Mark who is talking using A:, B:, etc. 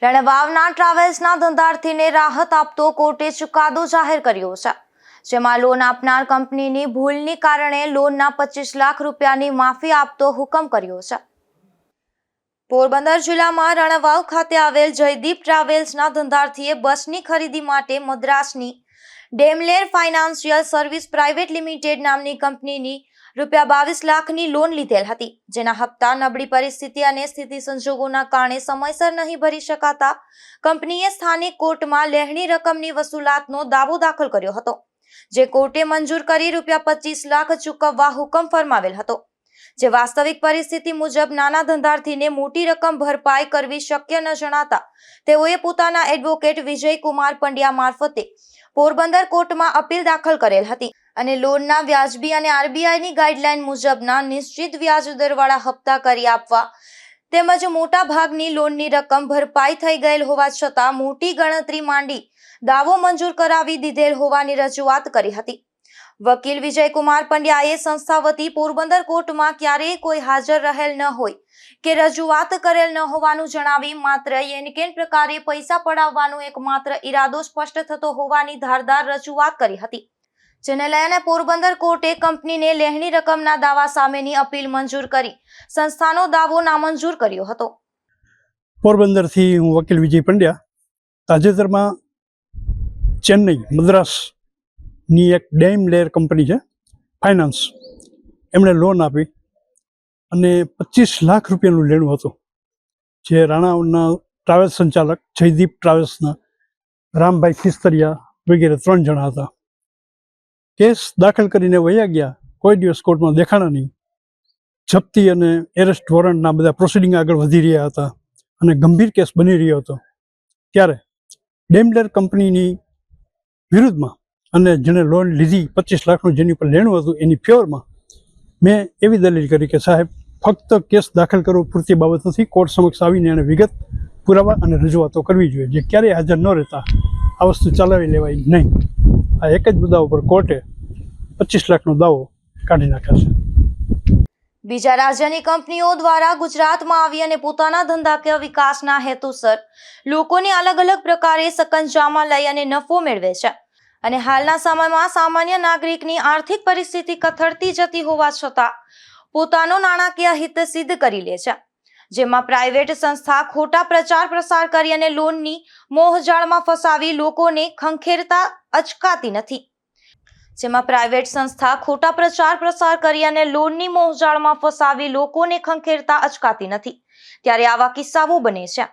A: રણવાવના ટ્રાવેલ્સના ધંધાર્થીને રાહત આપતો કોર્ટે ચુકાદો જાહેર કર્યો છે, જેમાં લોન આપનાર કંપનીની ભૂલને કારણે લોનના 25 લાખ રૂપિયાની માફી આપતો હુકમ કર્યો છે। પોરબંદર જિલ્લામાં રણવાવ ખાતે આવેલ જયદીપ ટ્રાવેલ્સના ધંધાર્થીએ બસની ખરીદી માટે મદ્રાસની ડેમલેર ફાઇનાન્શિયલ સર્વિસ પ્રાઇવેટ લિમિટેડ નામની કંપનીની ₹22 લાખની લોન લીધેલ હતી, જેના હપ્તા નબળી પરિસ્થિતિ અને સ્થિતિ સંજોગોના કારણે સમયસર નહીં ભરી શકાતા કંપનીએ સ્થાનિક કોર્ટમાં લેણની રકમની વસૂલાતનો દાવો દાખલ કર્યો હતો, જે કોર્ટે મંજૂર કરી ₹25 લાખ ચૂકવવા હુકમ ફરમાવેલ હતો, જે વાસ્તવિક પરિસ્થિતિ મુજબ નાના ધંધાર્થીને મોટી રકમ ભરપાઈ કરવી શક્ય ન જણાતા તેઓએ પોતાના એડવોકેટ વિજયકુમાર પંડ્યા મારફતે પોરબંદર કોર્ટમાં અપીલ દાખલ કરેલ હતી અને લોનના વ્યાજબી અને આરબીઆઈની ગાઈડલાઈન મુજબના નિશ્ચિત વ્યાજ દરવાળા હપ્તા કરી આપવા તેમજ મોટા ભાગની લોનની રકમ ભરપાઈ થઈ ગયેલ હોવા છતાં મોટી ગણતરી માંડી દાવો મંજૂર કરાવી દીધેલ હોવાની રજૂઆત કરી હતી। વકીલ વિજયકુમાર પંડ્યાએ સંસ્થા વતી પોરબંદર કોર્ટમાં ક્યારેય કોઈ હાજર રહેલ ન હોય કે રજૂઆત કરેલ ન હોવાનું જણાવી માત્ર એનકેન પ્રકારે પૈસા પડાવવાનો એકમાત્ર ઈરાદો સ્પષ્ટ થતો હોવાની ધારદાર રજૂઆત કરી હતી, જેને લઈને પોરબંદર કોર્ટે કંપનીને લેણની રકમના દાવા સામેની અપીલ મંજૂર કરી સંસ્થાનો દાવો નામંજૂર કર્યો હતો।
B: પોરબંદરથી હું વકીલ વિજય પંડ્યા તાજેતરમાં ચેન્નઈ મદ્રાસની એક ડેમલેર કંપની છે ફાઇનાન્સ, એમણે લોન આપી અને 25 લાખ રૂપિયાનું લેણું હતું, જે રાણાવના ટ્રાવેલ્સ સંચાલક જયદીપ ટ્રાવેલ્સના રામભાઈ ખિસ્તરિયા વગેરે 3 જણા હતા। કેસ દાખલ કરીને વયા ગયા, કોઈ દિવસ કોર્ટમાં દેખાણા નહીં। જપ્તી અને એરેસ્ટ વોરંટના બધા પ્રોસિડિંગ આગળ વધી રહ્યા હતા અને ગંભીર કેસ બની રહ્યો હતો, ત્યારે ડેમલેર કંપનીની વિરુદ્ધમાં અને જેણે લોન લીધી 25 લાખનું જેની પર લેણું હતું એની ફેવરમાં મેં એવી દલીલ કરી કે સાહેબ ફક્ત કેસ દાખલ કરવો પૂરતી બાબત નથી, કોર્ટ સમક્ષ આવીને એને વિગત પુરાવા અને રજૂઆતો કરવી જોઈએ, જે ક્યારેય હાજર ન રહેતા આ વસ્તુ ચલાવી લેવાય નહીં। આ એક જ મુદ્દા ઉપર કોર્ટે 25 લાખનો દાવો કાઢી નાખ્યો છે।
A: બીજા રાજ્યની કંપનીઓ દ્વારા ગુજરાતમાં આવી અને પોતાના ધંધાકીય વિકાસના હેતુસર લોકોને અલગ અલગ પ્રકારે સકંજામાં લઈ અને નફો મેળવે છે અને હાલના સમયમાં સામાન્ય નાગરિકની આર્થિક પરિસ્થિતિ કથળતી જતી હોવા છતાં પોતાનો નાણાકીય હિત સિદ્ધ કરી લે છે, જેમાં પ્રાઇવેટ સંસ્થા ખોટા પ્રચાર પ્રસાર કરી અને લોનની મોહજાળમાં ફસાવી લોકોને ખંખેરતા અચકાતી નથી। જેમાં પ્રાઇવેટ સંસ્થા ખોટા પ્રચાર પ્રસાર કરી અને લોનની મોહજાળમાં ફસાવી લોકોને ખંખેરતા અચકાતી નથી, ત્યારે આવા કિસ્સાઓ બને છે।